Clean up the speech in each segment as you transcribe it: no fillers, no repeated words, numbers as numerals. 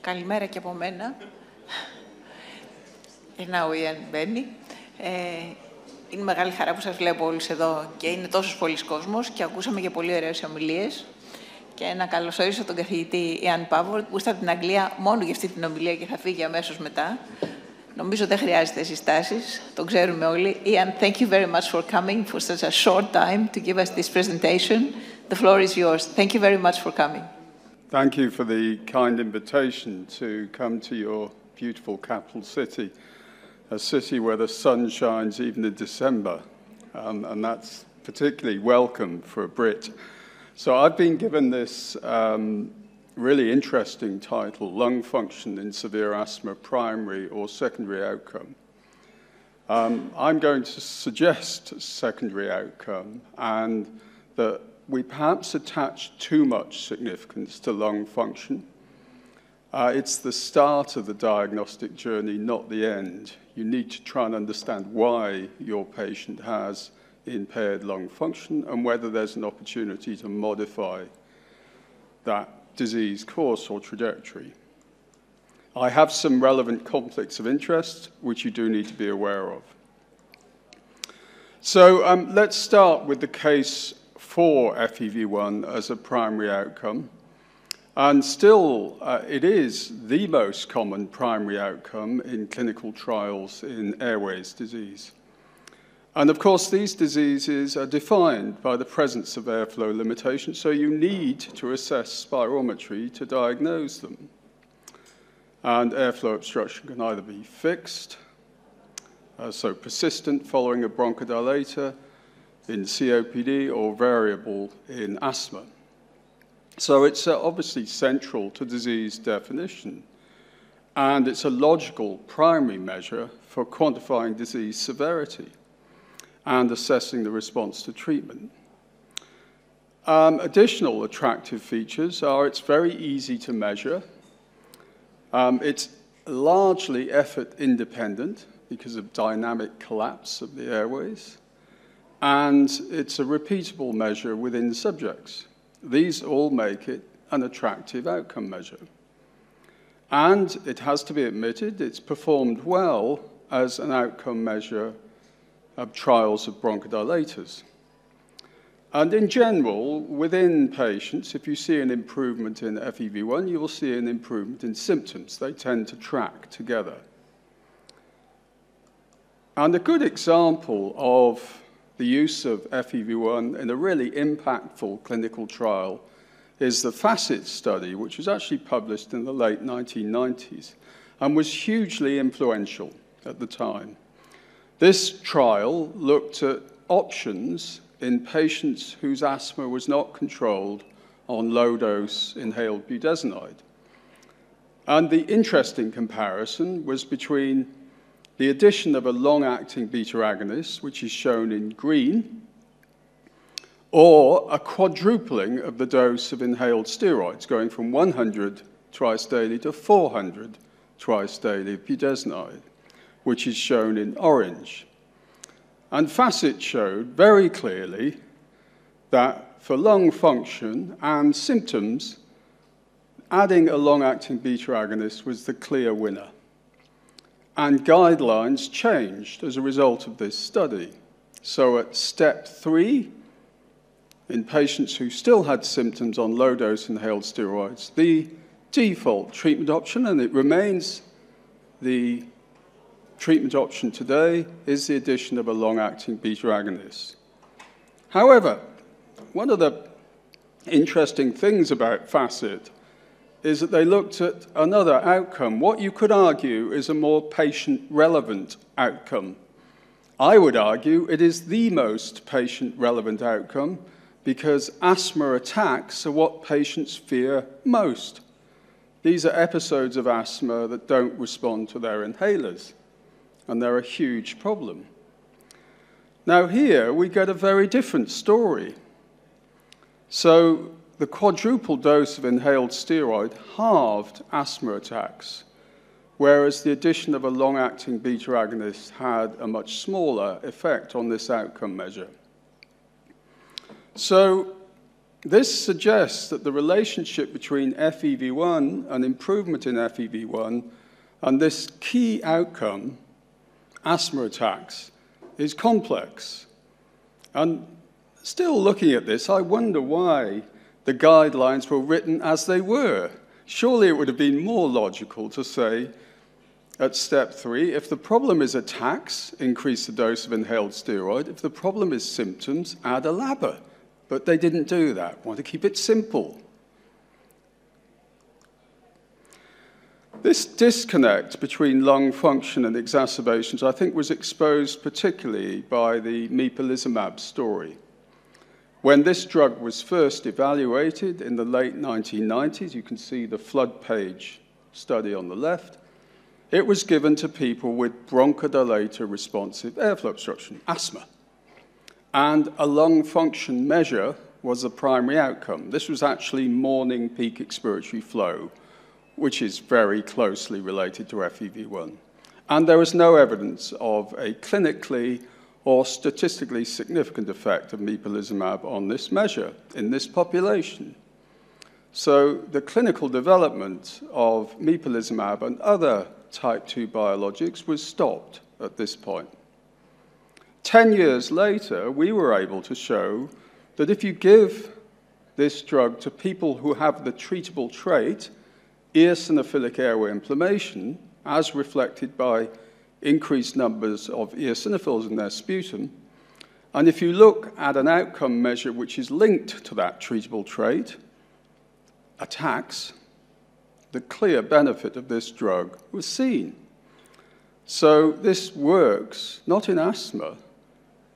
Καλημέρα και από μένα. Now Ian μπαίνει. Είναι μεγάλη χαρά που σας βλέπω όλους εδώ και είναι τόσος πολλής κόσμος και ακούσαμε και πολύ ωραίες ομιλίες. Και να καλωσορίσω τον καθηγητή Ian Pavord που ήρθε από την Αγγλία μόνο για αυτή την ομιλία και θα φύγει αμέσως μετά. Νομίζω δεν χρειάζεται συστάσεις, τον ξέρουμε όλοι. Ian, thank you very much for coming for such a short time to give us this presentation. The floor is yours. Thank you very much for coming. Thank you for the kind invitation to come to your beautiful capital city, a city where the sun shines even in December, and that's particularly welcome for a Brit. So I've been given this really interesting title, Lung Function in Severe Asthma, Primary or Secondary Outcome. I'm going to suggest secondary outcome and that we perhaps attach too much significance to lung function. It's the start of the diagnostic journey, not the end. You need to try and understand why your patient has impaired lung function and whether there's an opportunity to modify that disease course or trajectory. I have some relevant conflicts of interest which you do need to be aware of. So let's start with the case for FEV1 as a primary outcome. And still, it is the most common primary outcome in clinical trials in airways disease. And of course, these diseases are defined by the presence of airflow limitations, so you need to assess spirometry to diagnose them. And airflow obstruction can either be fixed, so persistent following a bronchodilator in COPD, or variable in asthma. So it's obviously central to disease definition, and it's a logical primary measure for quantifying disease severity and assessing the response to treatment. Additional attractive features are it's very easy to measure. It's largely effort independent because of dynamic collapse of the airways, and it's a repeatable measure within subjects. These all make it an attractive outcome measure. And it has to be admitted it's performed well as an outcome measure of trials of bronchodilators. And in general, within patients, if you see an improvement in FEV1, you will see an improvement in symptoms. They tend to track together. And a good example of the use of FEV1 in a really impactful clinical trial is the FACIT study, which was actually published in the late 1990s and was hugely influential at the time. This trial looked at options in patients whose asthma was not controlled on low-dose inhaled budesonide. And the interesting comparison was between the addition of a long-acting beta agonist, which is shown in green, or a quadrupling of the dose of inhaled steroids, going from 100 twice daily to 400 twice daily of budesonide, which is shown in orange. And FACIT showed very clearly that for lung function and symptoms, adding a long-acting beta agonist was the clear winner. And guidelines changed as a result of this study. So at step 3, in patients who still had symptoms on low-dose inhaled steroids, the default treatment option, and it remains the treatment option today, is the addition of a long-acting beta agonist. However, one of the interesting things about FACIT is that they looked at another outcome, what you could argue is a more patient-relevant outcome. I would argue it is the most patient-relevant outcome because asthma attacks are what patients fear most. These are episodes of asthma that don't respond to their inhalers, and they're a huge problem. Now here we get a very different story. So the quadruple dose of inhaled steroid halved asthma attacks, whereas the addition of a long-acting beta agonist had a much smaller effect on this outcome measure. So This suggests that the relationship between FEV1 and improvement in FEV1 and this key outcome, asthma attacks, is complex. And still looking at this, I wonder why the guidelines were written as they were. Surely it would have been more logical to say, at step 3, if the problem is attacks, increase the dose of inhaled steroid. If the problem is symptoms, add a LABA. But they didn't do that. Want to keep it simple. This disconnect between lung function and exacerbations, I think, was exposed particularly by the mepolizumab story. When this drug was first evaluated in the late 1990s, you can see the flood page study on the left, it was given to people with bronchodilator responsive airflow obstruction, asthma. And a lung function measure was the primary outcome. This was actually morning peak expiratory flow, which is very closely related to FEV1. And there was no evidence of a clinically or statistically significant effect of mepolizumab on this measure in this population. So the clinical development of mepolizumab and other type 2 biologics was stopped at this point. 10 years later, we were able to show that if you give this drug to people who have the treatable trait, eosinophilic airway inflammation, as reflected by increased numbers of eosinophils in their sputum, and if you look at an outcome measure which is linked to that treatable trait, attacks, the clear benefit of this drug was seen. So this works not in asthma,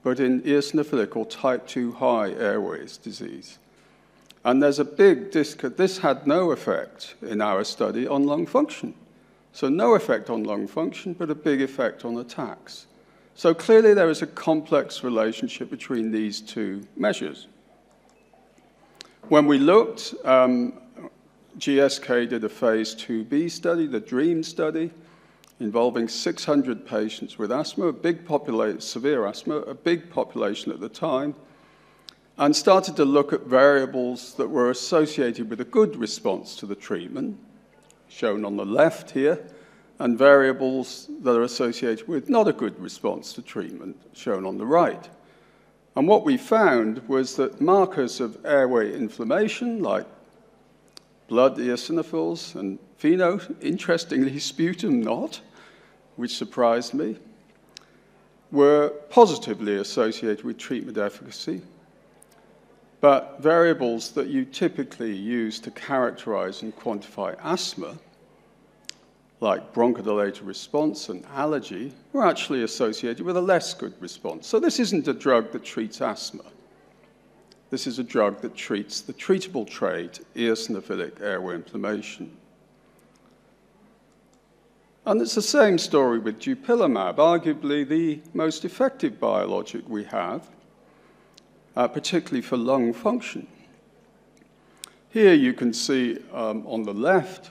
but in eosinophilic or type 2 high airways disease. And there's a big this had no effect in our study on lung function. So no effect on lung function, but a big effect on attacks. So clearly there is a complex relationship between these two measures. When we looked, GSK did a phase 2b study, the DREAM study, involving 600 patients with asthma, a big population, severe asthma, a big population at the time, and started to look at variables that were associated with a good response to the treatment, shown on the left here, and variables that are associated with not a good response to treatment, shown on the right. And what we found was that markers of airway inflammation, like blood eosinophils and FeNO, interestingly sputum not, which surprised me, were positively associated with treatment efficacy. But variables that you typically use to characterize and quantify asthma, like bronchodilator response and allergy, were actually associated with a less good response. So this isn't a drug that treats asthma. This is a drug that treats the treatable trait, eosinophilic airway inflammation. And it's the same story with dupilumab, arguably the most effective biologic we have, particularly for lung function. Here you can see on the left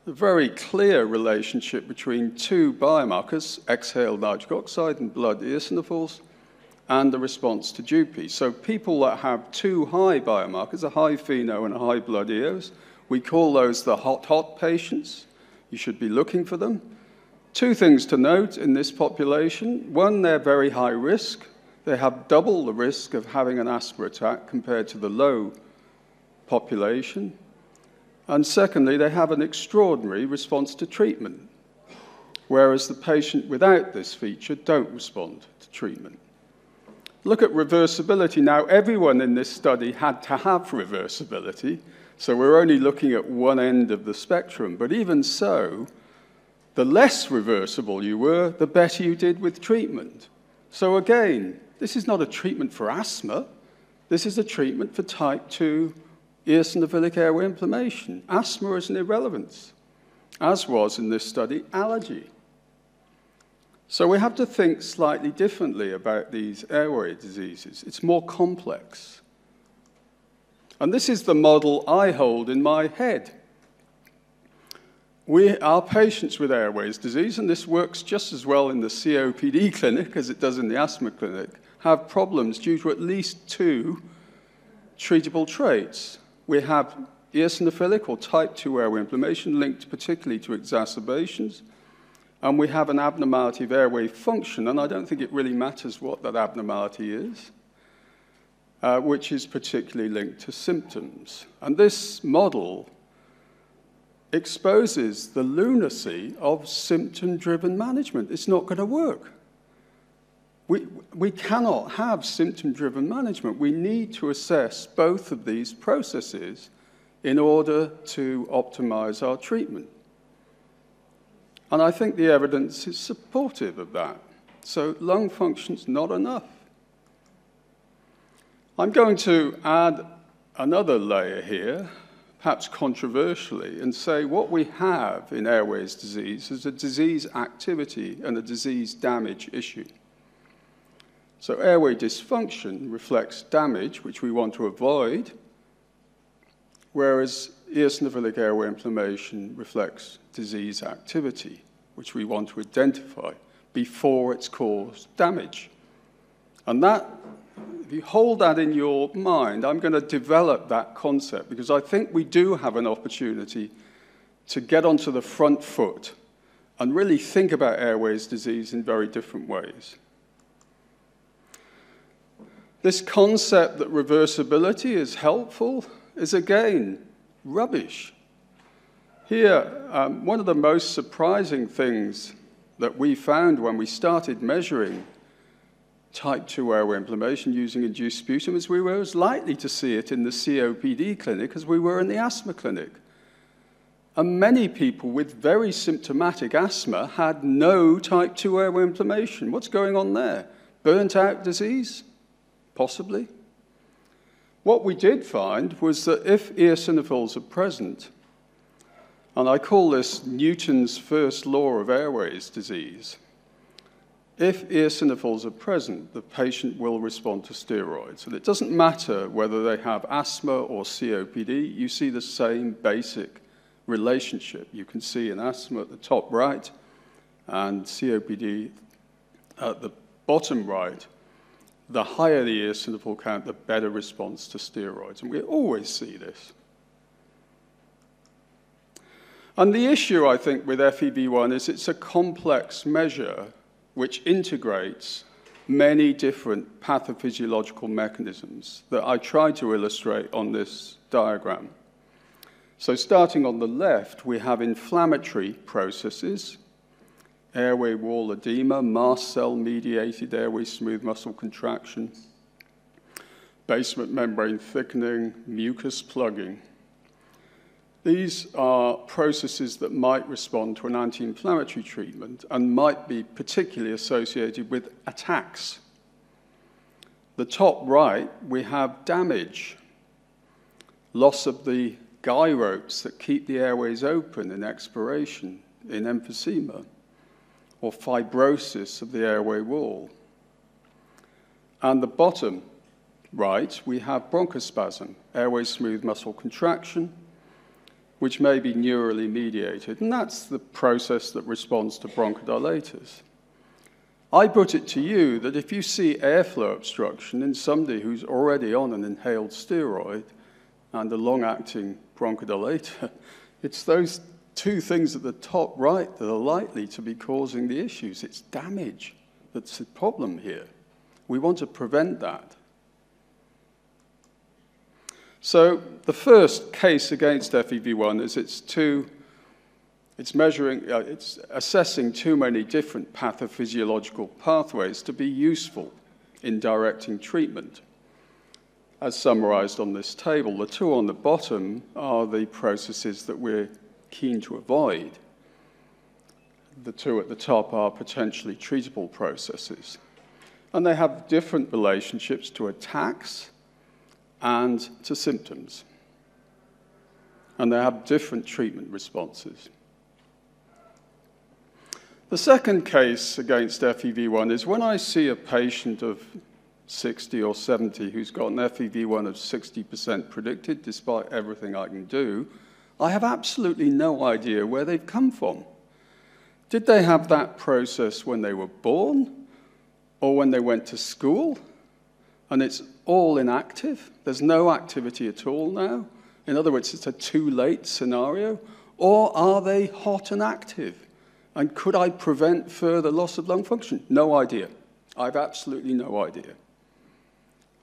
a very clear relationship between two biomarkers, exhaled nitric oxide and blood eosinophils, and the response to Dupi. So people that have two high biomarkers, a high FeNO and a high blood eos, we call those the hot patients. You should be looking for them. Two things to note in this population. One, they're very high risk. They have double the risk of having an asthma attack compared to the low population. And secondly, they have an extraordinary response to treatment, whereas the patient without this feature don't respond to treatment. Look at reversibility. Now, everyone in this study had to have reversibility, so we're only looking at one end of the spectrum. But even so, the less reversible you were, the better you did with treatment. So again, this is not a treatment for asthma. This is a treatment for type 2 eosinophilic airway inflammation. Asthma is an irrelevance, as was in this study allergy. So we have to think slightly differently about these airway diseases. It's more complex. And this is the model I hold in my head. Our patients with airways disease, and this works just as well in the COPD clinic as it does in the asthma clinic, have problems due to at least two treatable traits. We have eosinophilic or type 2 airway inflammation linked particularly to exacerbations, and we have an abnormality of airway function, and I don't think it really matters what that abnormality is, which is particularly linked to symptoms. And this model exposes the lunacy of symptom-driven management. It's not going to work. We cannot have symptom-driven management. We need to assess both of these processes in order to optimize our treatment. And I think the evidence is supportive of that. So lung function's not enough. I'm going to add another layer here, perhaps controversially, and say what we have in airways disease is a disease activity and a disease damage issue. So airway dysfunction reflects damage, which we want to avoid, whereas eosinophilic airway inflammation reflects disease activity, which we want to identify before it's caused damage. And that, if you hold that in your mind, I'm going to develop that concept because I think we do have an opportunity to get onto the front foot and really think about airways disease in very different ways. This concept that reversibility is helpful is, again, rubbish. Here, one of the most surprising things that we found when we started measuring type 2 airway inflammation using induced sputum is we were as likely to see it in the COPD clinic as we were in the asthma clinic. And many people with very symptomatic asthma had no type 2 airway inflammation. What's going on there? Burnt-out disease? Possibly. What we did find was that if eosinophils are present, and I call this Newton's first law of airways disease, if eosinophils are present, the patient will respond to steroids. And it doesn't matter whether they have asthma or COPD, you see the same basic relationship. You can see in asthma at the top right and COPD at the bottom right. The higher the eosinophil count, the better response to steroids. And we always see this. And the issue, I think, with FEV1 is it's a complex measure which integrates many different pathophysiological mechanisms that I tried to illustrate on this diagram. So starting on the left, we have inflammatory processes, airway wall edema, mast cell-mediated airway smooth muscle contraction, basement membrane thickening, mucus plugging. These are processes that might respond to an anti-inflammatory treatment and might be particularly associated with attacks. The top right, we have damage, loss of the guy ropes that keep the airways open in expiration, in emphysema, or fibrosis of the airway wall. And the bottom right, we have bronchospasm, airway smooth muscle contraction, which may be neurally mediated, and that's the process that responds to bronchodilators. I put it to you that if you see airflow obstruction in somebody who's already on an inhaled steroid and a long-acting bronchodilator, it's those two things at the top right that are likely to be causing the issues. It's damage that's the problem here. We want to prevent that. So the first case against FEV1 is it's assessing too many different pathophysiological pathways to be useful in directing treatment. As summarized on this table, the two on the bottom are the processes that we're keen to avoid. The two at the top are potentially treatable processes. And they have different relationships to attacks and to symptoms. And they have different treatment responses. The second case against FEV1 is when I see a patient of 60 or 70 who's got an FEV1 of 60% predicted, despite everything I can do, I have absolutely no idea where they've come from. Did they have that process when they were born or when they went to school? And it's all inactive. There's no activity at all now. In other words, it's a too late scenario. Or are they hot and active? And could I prevent further loss of lung function? No idea. I've absolutely no idea.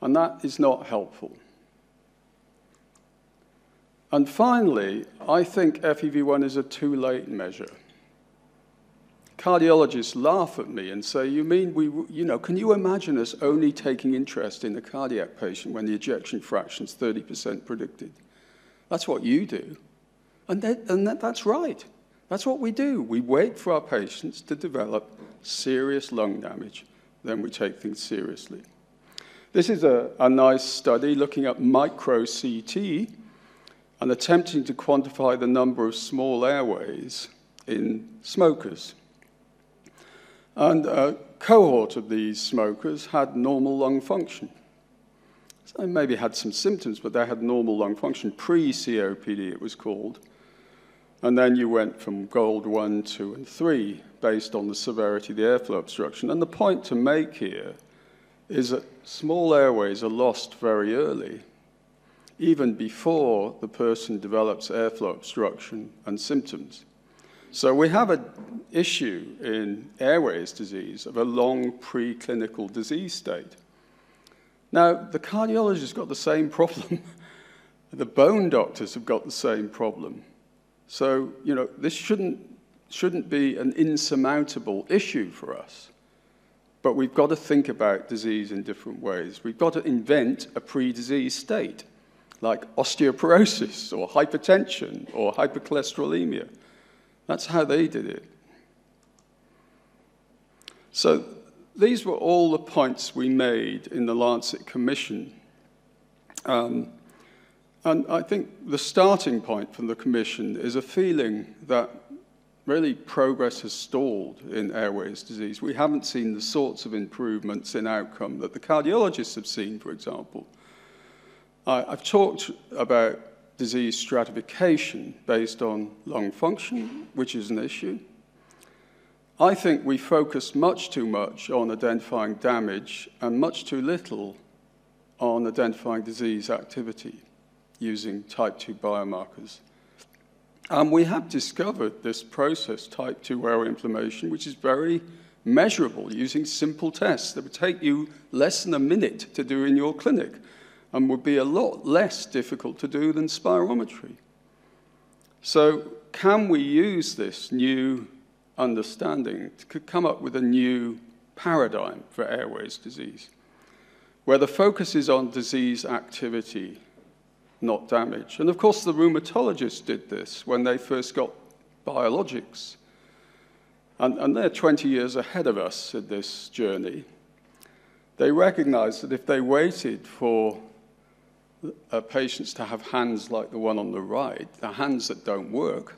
And that is not helpful. And finally, I think FEV1 is a too late measure. Cardiologists laugh at me and say, you mean can you imagine us only taking interest in a cardiac patient when the ejection fraction is 30% predicted? That's what you do. And that's right. That's what we do. We wait for our patients to develop serious lung damage, then we take things seriously. This is a nice study looking at micro-CT and attempting to quantify the number of small airways in smokers. And a cohort of these smokers had normal lung function. So they maybe had some symptoms, but they had normal lung function, pre-COPD it was called. And then you went from GOLD 1, 2, and 3 based on the severity of the airflow obstruction. And the point to make here is that small airways are lost very early, even before the person develops airflow obstruction and symptoms. So we have an issue in airways disease of a long preclinical disease state. Now, the cardiologists got the same problem. The bone doctors have got the same problem. So, this shouldn't be an insurmountable issue for us. But we've got to think about disease in different ways. We've got to invent a pre-disease state, like osteoporosis or hypertension or hypercholesterolemia. That's how they did it. So these were all the points we made in the Lancet Commission. And I think the starting point from the Commission is a feeling that really progress has stalled in airways disease. We haven't seen the sorts of improvements in outcome that the cardiologists have seen, for example. I've talked about disease stratification based on lung function, which is an issue. I think we focus much too much on identifying damage and much too little on identifying disease activity using type 2 biomarkers. And we have discovered this process, type 2 airway inflammation, which is very measurable using simple tests that would take you less than a minute to do in your clinic and would be a lot less difficult to do than spirometry. So can we use this new understanding to come up with a new paradigm for airways disease, where the focus is on disease activity, not damage? And of course, the rheumatologists did this when they first got biologics. And they're 20 years ahead of us in this journey. They recognized that if they waited for patients to have hands like the one on the right, the hands that don't work,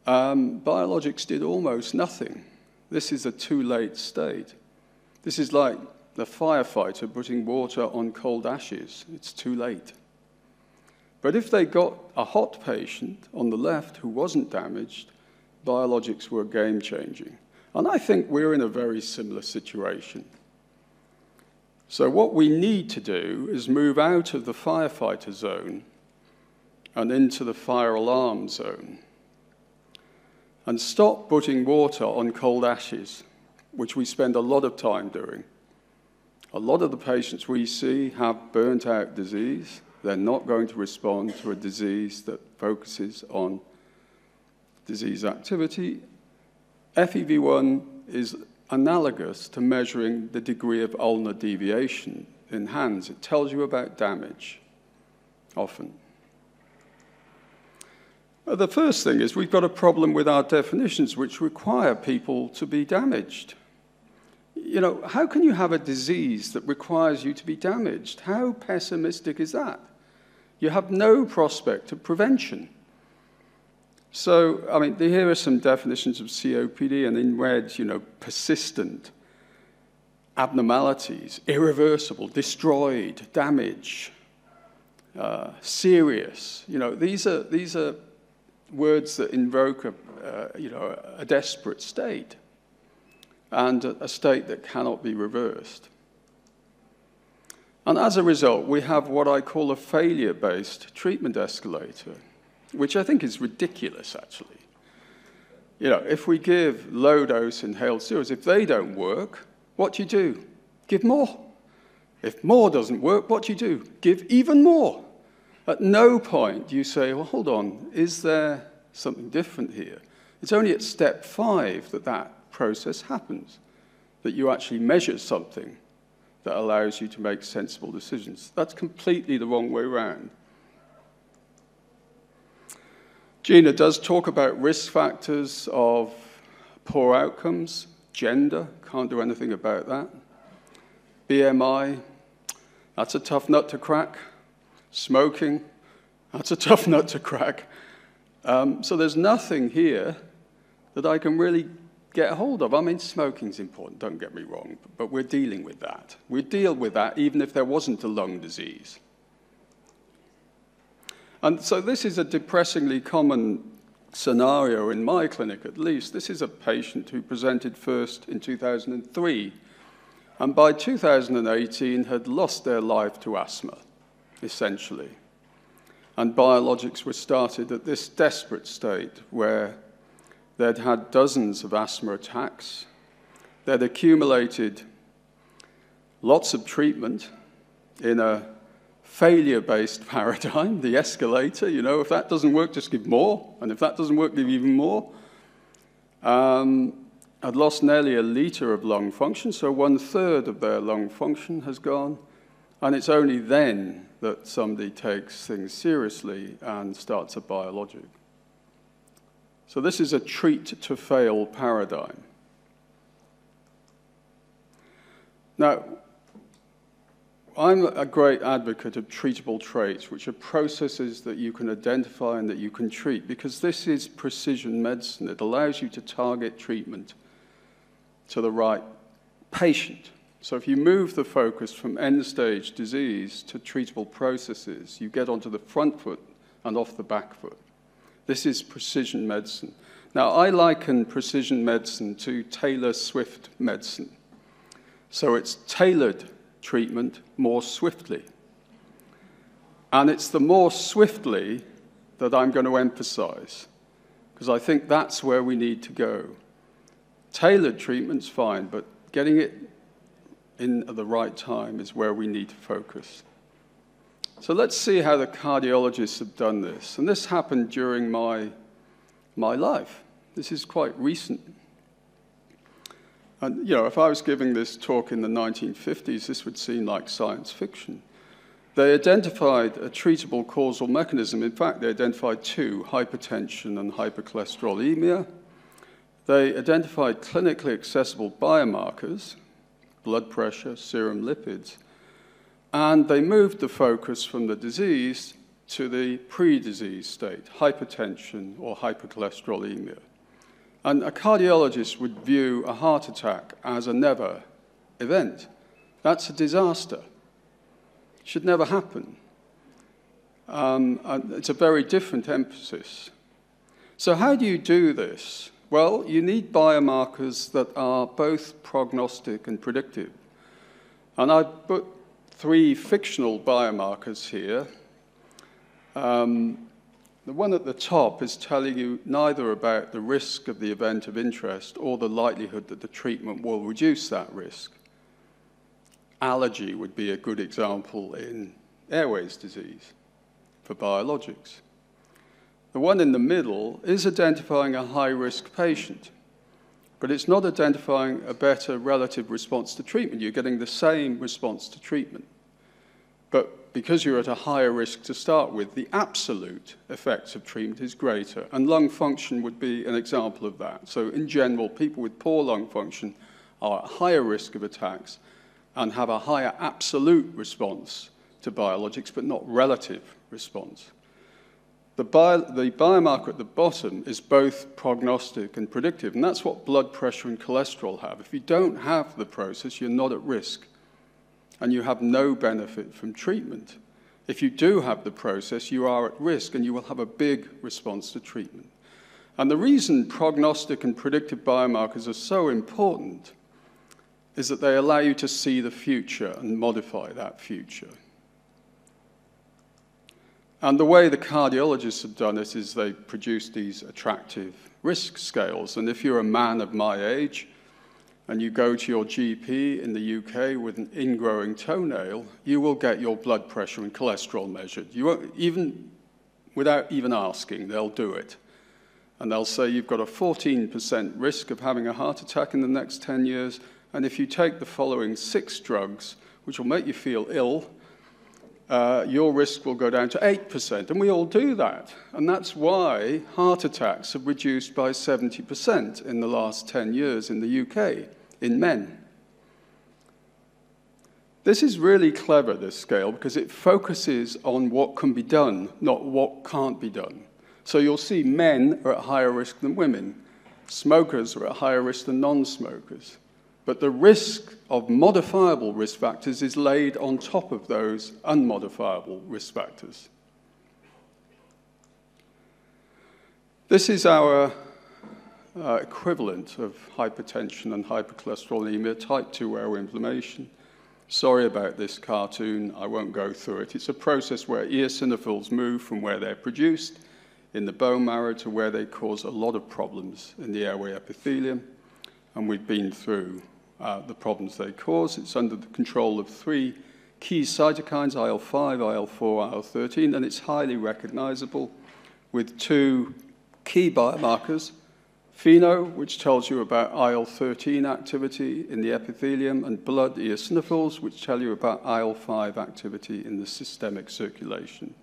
biologics did almost nothing. This is a too late state. This is like the firefighter putting water on cold ashes. It's too late. But if they got a hot patient on the left who wasn't damaged, biologics were game-changing. And I think we're in a very similar situation. So what we need to do is move out of the firefighter zone and into the fire alarm zone and stop putting water on cold ashes, which we spend a lot of time doing. A lot of the patients we see have burnt-out disease. They're not going to respond to a disease that focuses on disease activity. FEV1 is analogous to measuring the degree of ulnar deviation in hands. It tells you about damage, often. The first thing is we've got a problem with our definitions which require people to be damaged. How can you have a disease that requires you to be damaged? How pessimistic is that? You have no prospect of prevention. So, here are some definitions of COPD, and in red, persistent, abnormalities, irreversible, destroyed, damage, serious. These are words that invoke a desperate state and a state that cannot be reversed. And as a result, we have what I call a failure-based treatment escalator, which I think is ridiculous, actually. You know, if we give low-dose inhaled steroids, if they don't work, what do you do? Give more. If more doesn't work, what do you do? Give even more. At no point do you say, well, hold on, is there something different here? It's only at step 5 that that process happens, that you actually measure something that allows you to make sensible decisions. That's completely the wrong way around. Gina does talk about risk factors of poor outcomes, gender, can't do anything about that. BMI, that's a tough nut to crack. Smoking, that's a tough nut to crack. So there's nothing here that I can really get hold of. I mean, smoking's important, don't get me wrong, but we're dealing with that. We deal with that even if there wasn't a lung disease. And so this is a depressingly common scenario in my clinic, at least. This is a patient who presented first in 2003, and by 2018 had lost their life to asthma, essentially. And biologics were started at this desperate state where they'd had dozens of asthma attacks. They'd accumulated lots of treatment in a failure-based paradigm, the escalator. You know, if that doesn't work, just give more. And if that doesn't work, give even more. I'd lost nearly 1 liter of lung function, so 1/3 of their lung function has gone. And it's only then that somebody takes things seriously and starts a biologic. So this is a treat-to-fail paradigm. Now, I'm a great advocate of treatable traits, which are processes that you can identify and that you can treat, because this is precision medicine. It allows you to target treatment to the right patient. So if you move the focus from end-stage disease to treatable processes, you get onto the front foot and off the back foot. This is precision medicine. Now, I liken precision medicine to Taylor-Swift medicine. So it's tailored treatment more swiftly. And it's the more swiftly that I'm going to emphasize, because I think that's where we need to go. Tailored treatment's fine, but getting it in at the right time is where we need to focus. So let's see how the cardiologists have done this. And this happened during my life. This is quite recent. And, you know, if I was giving this talk in the 1950s, this would seem like science fiction. They identified a treatable causal mechanism. In fact, they identified 2, hypertension and hypercholesterolemia. They identified clinically accessible biomarkers, blood pressure, serum lipids, and they moved the focus from the disease to the pre-disease state, hypertension or hypercholesterolemia. And a cardiologist would view a heart attack as a never event. That's a disaster. It should never happen. And it's a very different emphasis. So how do you do this? Well, you need biomarkers that are both prognostic and predictive. And I've put 3 fictional biomarkers here. The one at the top is telling you neither about the risk of the event of interest or the likelihood that the treatment will reduce that risk. Allergy would be a good example in airways disease for biologics. The one in the middle is identifying a high-risk patient, but it's not identifying a better relative response to treatment. You're getting the same response to treatment. But because you're at a higher risk to start with, the absolute effects of treatment is greater, and lung function would be an example of that. So in general, people with poor lung function are at higher risk of attacks and have a higher absolute response to biologics, but not relative response. The biomarker at the bottom is both prognostic and predictive, and that's what blood pressure and cholesterol have. If you don't have the process, you're not at risk, and you have no benefit from treatment. If you do have the process, you are at risk, and you will have a big response to treatment. And the reason prognostic and predictive biomarkers are so important is that they allow you to see the future and modify that future. And the way the cardiologists have done it is they produce these attractive risk scales. And if you're a man of my age and you go to your GP in the UK with an ingrowing toenail, you will get your blood pressure and cholesterol measured. You won't even, without even asking, they'll do it. And they'll say you've got a 14% risk of having a heart attack in the next 10 years, and if you take the following 6 drugs, which will make you feel ill, your risk will go down to 8%. And we all do that. And that's why heart attacks have reduced by 70% in the last 10 years in the UK, in men. This is really clever, this scale, because it focuses on what can be done, not what can't be done. So you'll see men are at higher risk than women. Smokers are at higher risk than non-smokers. But the risk of modifiable risk factors is laid on top of those unmodifiable risk factors. This is our equivalent of hypertension and hypercholesterolemia, type 2 airway inflammation. Sorry about this cartoon, I won't go through it. It's a process where eosinophils move from where they're produced in the bone marrow to where they cause a lot of problems in the airway epithelium. And we've been through the problems they cause. It's under the control of 3 key cytokines, IL-5, IL-4, IL-13, and it's highly recognizable with 2 key biomarkers, FeNO, which tells you about IL-13 activity in the epithelium, and blood eosinophils, which tell you about IL-5 activity in the systemic circulation.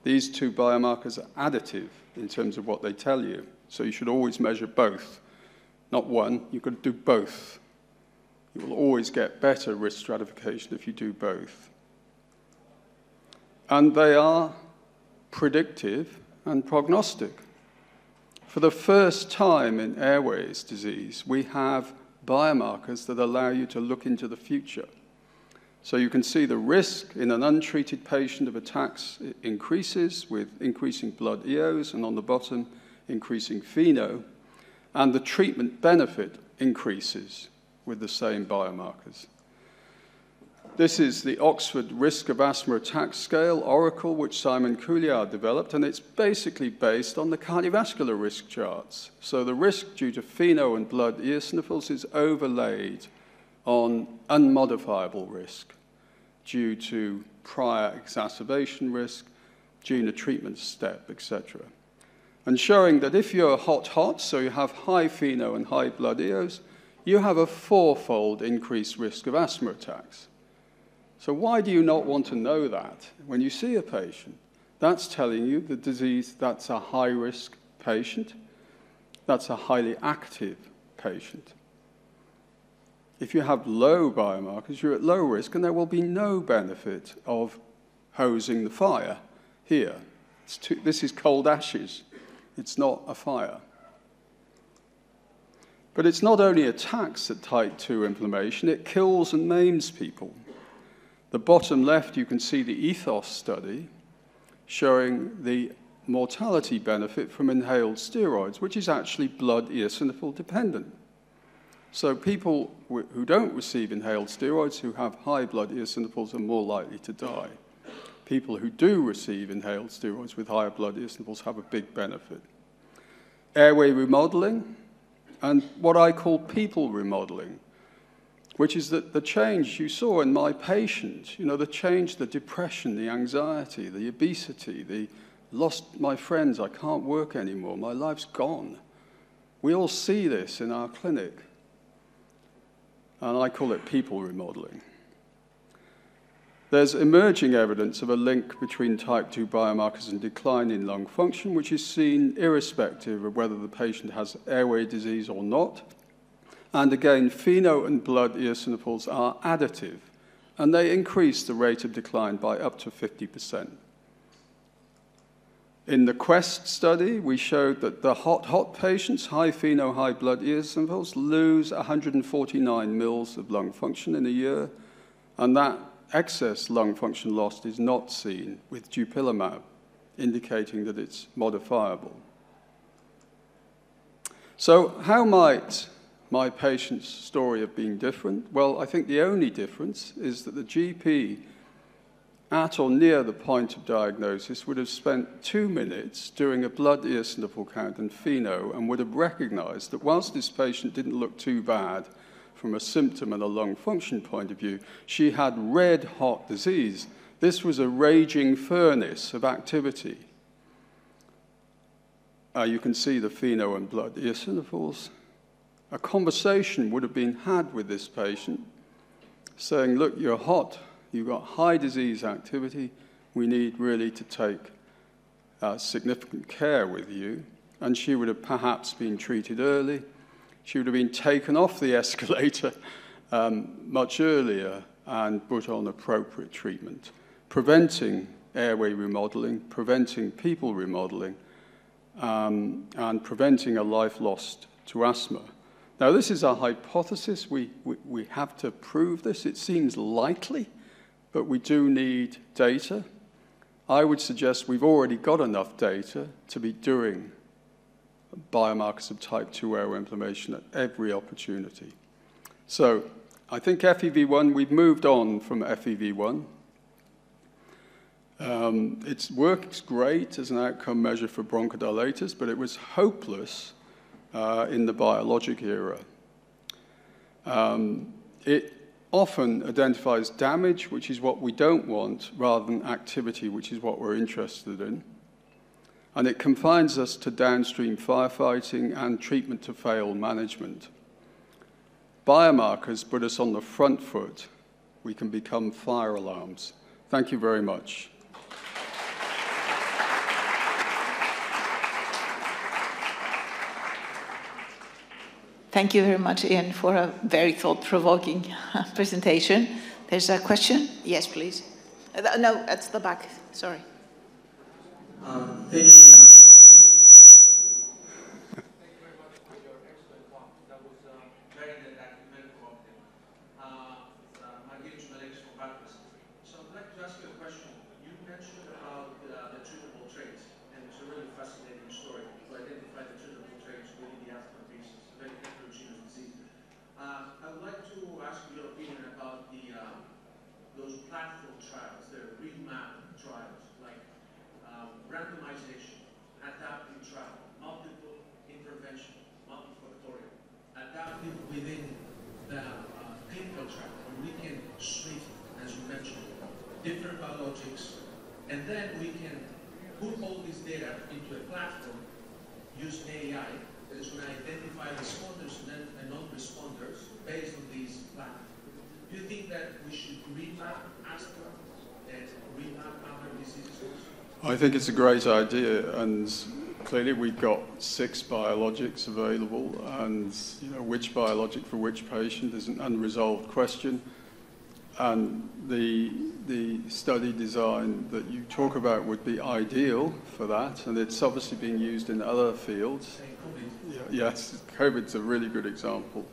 These 2 biomarkers are additive in terms of what they tell you, so you should always measure both. Not one, you've got to do both. You will always get better risk stratification if you do both. And they are predictive and prognostic. For the first time in airways disease, we have biomarkers that allow you to look into the future. So you can see the risk in an untreated patient of attacks increases with increasing blood EOs, and on the bottom, increasing FeNO, and the treatment benefit increases with the same biomarkers. This is the Oxford Risk of Asthma Attack Scale, Oracle, which Simon Couliard developed, and it's basically based on the cardiovascular risk charts. So the risk due to FeNO and blood eosinophils is overlaid on unmodifiable risk due to prior exacerbation risk, during a treatment step, etc. And showing that if you're hot, so you have high FeNO and high blood EOs, you have a 4-fold increased risk of asthma attacks. So why do you not want to know that when you see a patient? That's telling you the disease, that's a high-risk patient, that's a highly active patient. If you have low biomarkers, you're at low risk, and there will be no benefit of hosing the fire here. This is cold ashes. It's not a fire. But it's not only attacks at type 2 inflammation, it kills and maims people. The bottom left, you can see the ETHOS study showing the mortality benefit from inhaled steroids, which is actually blood eosinophil dependent. So people who don't receive inhaled steroids, who have high blood eosinophils, are more likely to die. People who do receive inhaled steroids with higher blood eosinophils have a big benefit. Airway remodeling, and what I call people remodeling, which is that the change you saw in my patient, the change, the depression, the anxiety, the obesity, the lost my friends, I can't work anymore, my life's gone. We all see this in our clinic, and I call it people remodeling. There's emerging evidence of a link between type 2 biomarkers and decline in lung function, which is seen irrespective of whether the patient has airway disease or not. And again, FeNO and blood eosinophils are additive, and they increase the rate of decline by up to 50%. In the QUEST study, we showed that the hot patients, high FeNO, high blood eosinophils, lose 149 mils of lung function in a year, and that excess lung function loss is not seen with dupilumab, indicating that it's modifiable. So how might my patient's story of being different? Well, I think the only difference is that the GP, at or near the point of diagnosis, would have spent 2 minutes doing a blood eosinophil count and pheno and would have recognized that whilst this patient didn't look too bad from a symptom and a lung function point of view, she had red-hot disease. This was a raging furnace of activity. You can see the pheno and blood eosinophils. A conversation would have been had with this patient saying, look, you're hot, you've got high disease activity, we need really to take significant care with you. And she would have perhaps been treated early. She would have been taken off the escalator much earlier and put on appropriate treatment, preventing airway remodeling, preventing people remodeling, and preventing a life lost to asthma. Now, this is a hypothesis. We have to prove this. It seems likely, but we do need data. I would suggest we've already got enough data to be doing biomarkers of type 2 airway inflammation at every opportunity. So I think FEV1, we've moved on from FEV1. It works great as an outcome measure for bronchodilators, but it was hopeless in the biologic era. It often identifies damage, which is what we don't want, rather than activity, which is what we're interested in. And it confines us to downstream firefighting and treatment to fail management. Biomarkers put us on the front foot. We can become fire alarms. Thank you very much. Thank you very much, Ian, for a very thought-provoking presentation. There's a question? Yes, please. No, at the back. Sorry. Thank you very much. Thank you very much for your excellent talk. That was very didactic, very cooperative. Diálεξη from Pavord. So I'd like to ask you a question. You mentioned about the treatable traits, and it's a really fascinating story to identify the treatable traits within the asthma patients, a very heterogeneous disease. I would like to ask your opinion about those platform trials, the REMAP trials, like randomization, adaptive trial, multiple intervention, multifactorial, adaptive within the clinical trial, where we can switch, as you mentioned, different biologics, and then we can put all this data into a platform, use AI, that is going to identify responders and non-responders based on these platforms. Do you think that we should remap asthma and remap other diseases also? I think it's a great idea, and clearly we've got 6 biologics available, and which biologic for which patient is an unresolved question. And the study design that you talk about would be ideal for that, and it's obviously being used in other fields. Yes, COVID's a really good example,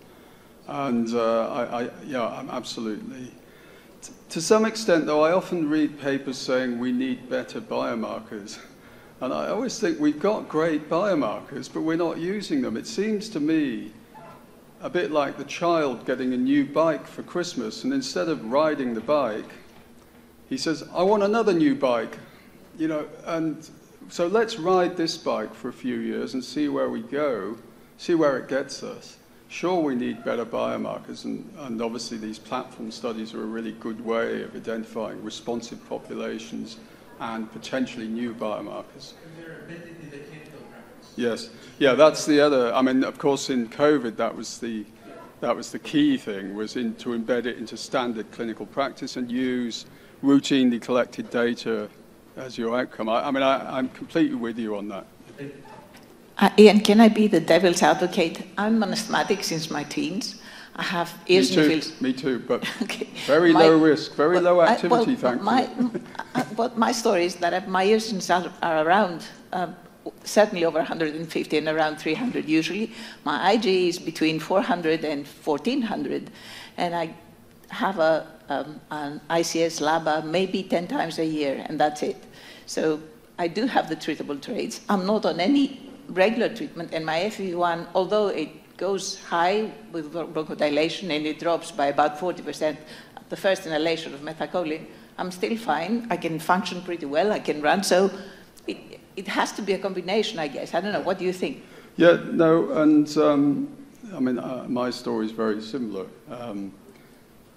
and I'm absolutely. To some extent, though, I often read papers saying we need better biomarkers. And I always think we've got great biomarkers, but we're not using them. It seems to me a bit like the child getting a new bike for Christmas, and instead of riding the bike, he says, I want another new bike. And so let's ride this bike for a few years and see where we go, see where it gets us. Sure, we need better biomarkers, and obviously these platform studies are a really good way of identifying responsive populations and potentially new biomarkers. And they're embedded in the clinical practice. Yes, yeah, that's the other. I mean, of course, in COVID, that was the key thing, was to embed it into standard clinical practice and use routinely collected data as your outcome. I'm completely with you on that. Ian, can I be the devil's advocate? I'm an asthmatic since my teens. I have eosinophils. Me too, but okay. Very low risk, very low activity, thankfully. But my story is that my eosinophils are around, certainly over 150 and around 300 usually. My IgE is between 400 and 1400, and I have an ICS LABA maybe 10 times a year, and that's it. So I do have the treatable traits. I'm not on any regular treatment, and my FEV1, although it goes high with bronchodilation and it drops by about 40% the first inhalation of methacholine, I'm still fine. I can function pretty well. I can run. So it has to be a combination, I guess. I don't know. What do you think? Yeah, no, and I mean, my story is very similar.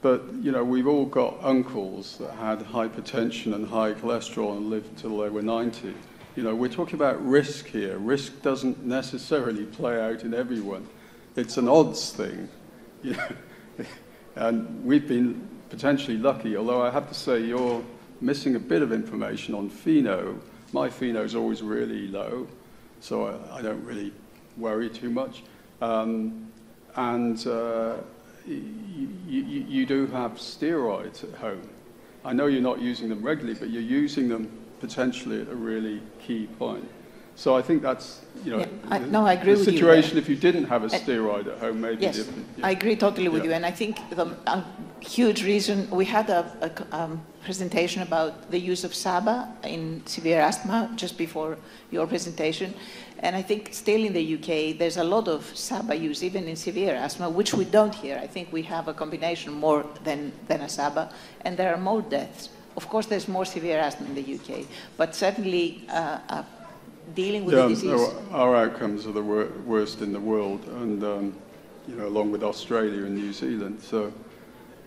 But, you know, we've all got uncles that had hypertension and high cholesterol and lived until they were 90. You know, we're talking about risk here. Risk doesn't necessarily play out in everyone. It's an odds thing. You know? And we've been potentially lucky, although I have to say you're missing a bit of information on FeNO. My FeNO is always really low, so I don't really worry too much. You do have steroids at home. I know you're not using them regularly, but you're using them potentially at a really key point. So I think that's, you know, I agree with you. The situation, if you didn't have a steroid at home, may be different. Yeah. I agree totally with you. And I think the huge reason, we had a presentation about the use of SABA in severe asthma just before your presentation. And I think still in the UK, there's a lot of SABA use, even in severe asthma, which we don't here. I think we have a combination more than a SABA, and there are more deaths. Of course, there's more severe asthma in the UK, but certainly dealing with the disease. No, our outcomes are the worst in the world, and you know, along with Australia and New Zealand. So,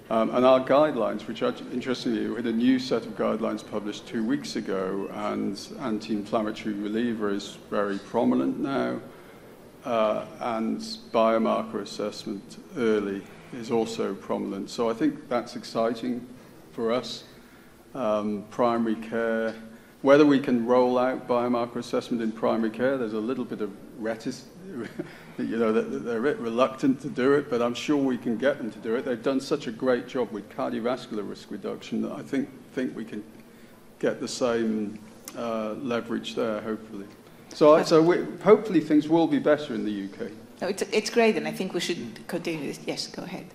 and our guidelines, which are interestingly, we had a new set of guidelines published 2 weeks ago, and anti-inflammatory reliever is very prominent now, and biomarker assessment early is also prominent. So I think that's exciting for us. Primary care, whether we can roll out biomarker assessment in primary care, there's a little bit of reticence, you know, they're a bit reluctant to do it, but I'm sure we can get them to do it. They've done such a great job with cardiovascular risk reduction that I think we can get the same leverage there, hopefully. So hopefully things will be better in the UK. No, it's great, and I think we should continue this. Yes, go ahead.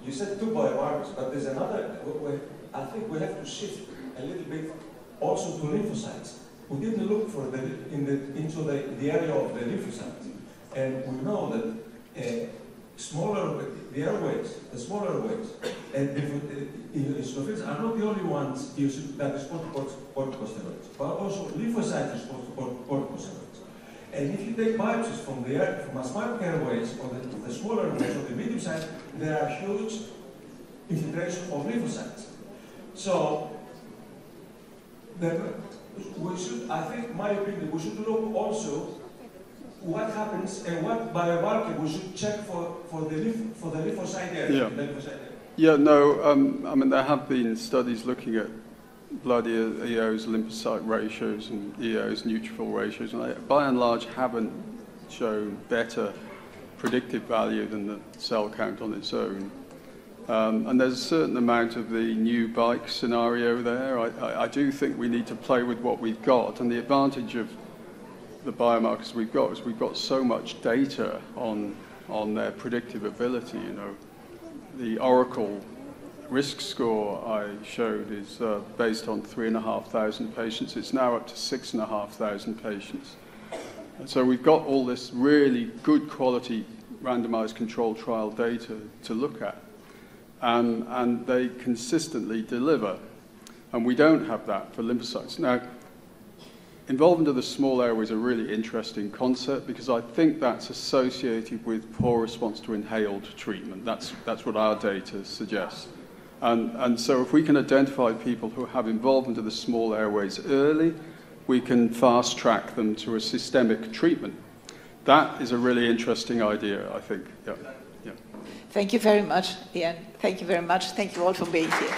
You said 2 biomarkers, but there's another. I think we have to shift a little bit also to lymphocytes. We didn't look for into the area of the lymphocytes, and we know that the smaller airways, and eosinophils are not the only ones that respond to corticosteroids, but also lymphocytes respond to corticosteroids. And if you take biopsies from asthmatic airways, or the smaller airways, or the medium size, there are huge infiltration of lymphocytes. So, we should, I think, in my opinion, we should look also what happens and what biomarker we should check for the lymphocyte area. Yeah, no, I mean, there have been studies looking at blood EOs, lymphocyte ratios, and EOs, neutrophil ratios, and they, by and large, haven't shown better predictive value than the cell count on its own. And there's a certain amount of the new bike scenario there. I do think we need to play with what we've got, and the advantage of the biomarkers we've got is we've got so much data on their predictive ability. You know, the Oracle risk score I showed is based on 3,500 patients. It's now up to 6,500 patients. And so we've got all this really good quality randomized controlled trial data to look at. And they consistently deliver. And we don't have that for lymphocytes. Now, involvement of the small airways is a really interesting concept because I think that's associated with poor response to inhaled treatment. That's what our data suggests. And so if we can identify people who have involvement of the small airways early, we can fast track them to a systemic treatment. That is a really interesting idea, I think. Yeah. Thank you very much, Ian. Thank you very much. Thank you all for being here.